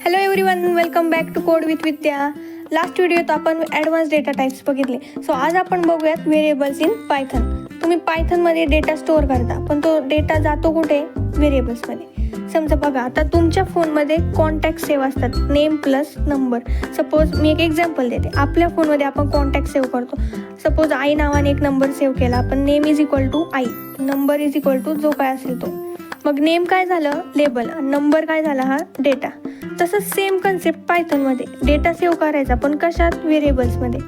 Hello everyone, welcome back to code with Vidya. Last व्हिडिओत आपण advance data types बघितले. So आज आपण बघूयात व्हेरिएबल्स इन पायथन. तुम्ही पायथनमध्ये डेटा स्टोअर करता, पण तो डेटा जातो कुठे? व्हेरिएबल्समध्ये. समजा बघा, आता तुमच्या फोनमध्ये कॉन्टॅक्ट सेव्ह असतात, नेम प्लस नंबर. सपोज मी एक एक्झाम्पल देते. आपल्या फोनमध्ये आपण कॉन्टॅक्ट सेव्ह करतो. सपोज आई नावाने एक नंबर सेव्ह केला आपण. नेम इज इक्वल टू आई, नंबर इज इक्वल टू जो काय असेल तो. मग नेम काय झालं? लेबल. नंबर काय झाला? हा डेटा. तसंच सेम कन्सेप्ट पायथनमध्ये डेटा सेव्ह करायचा, पण कशात? व्हेरिएबल्समध्ये.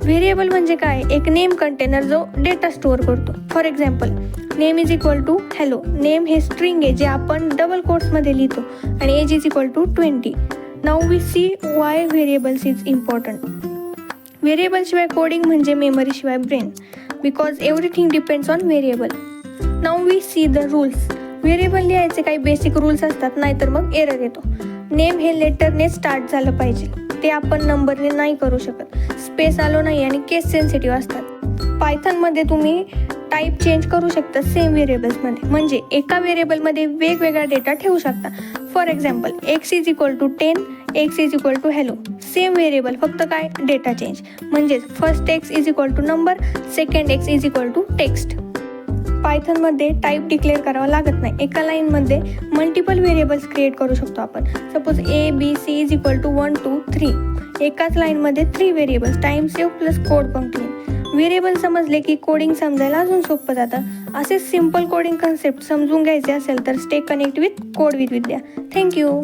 व्हेरिएबल म्हणजे काय? एक नेम कंटेनर जो डेटा स्टोअर करतो. For example, name is equal to hello. Name हे स्ट्रिंग आहे जे आपण डबल कोट्समध्ये लिहितो, आणि age is equal to 20. Now we see why variables is important. व्हेरिएबलशिवाय कोडिंग म्हणजे मेमरीशिवाय brain, because everything depends on variable. Now we see the rules. Variable लिहायचे काही बेसिक रूल्स असतात, नाहीतर मग एरर येतो. नेम हे लेटरने स्टार्ट झालं पाहिजे, ते आपण नंबरने नाही करू शकत. स्पेस आलो नाही, आणि केस सेन्सिटिव्ह असतात. पायथनमध्ये तुम्ही टाईप चेंज करू शकता सेम व्हेरिएबल्समध्ये, म्हणजे एका व्हेरिएबलमध्ये वेगवेगळा डेटा ठेवू शकता. For example, x is equal to 10, x is equal to hello. Same variable, फक्त काय? Data change. म्हणजेच first x is equal to number, second x is equal to text. पायथनमध्ये टाईप डिक्लेअर करावा लागत नाही. एका लाईनमध्ये मल्टिपल व्हेरिएबल्स क्रिएट करू शकतो आपण. Suppose A B C is equal to 1 2 3. एकाच लाईनमध्ये 3 variables. Time save plus code पंक्ती. व्हेरिएबल समजले की कोडिंग समजायला अजून सोपं जातं. असे सिम्पल कोडिंग कन्सेप्ट समजून घ्यायचे असेल तर stay connect with code with Vidya. Thank you.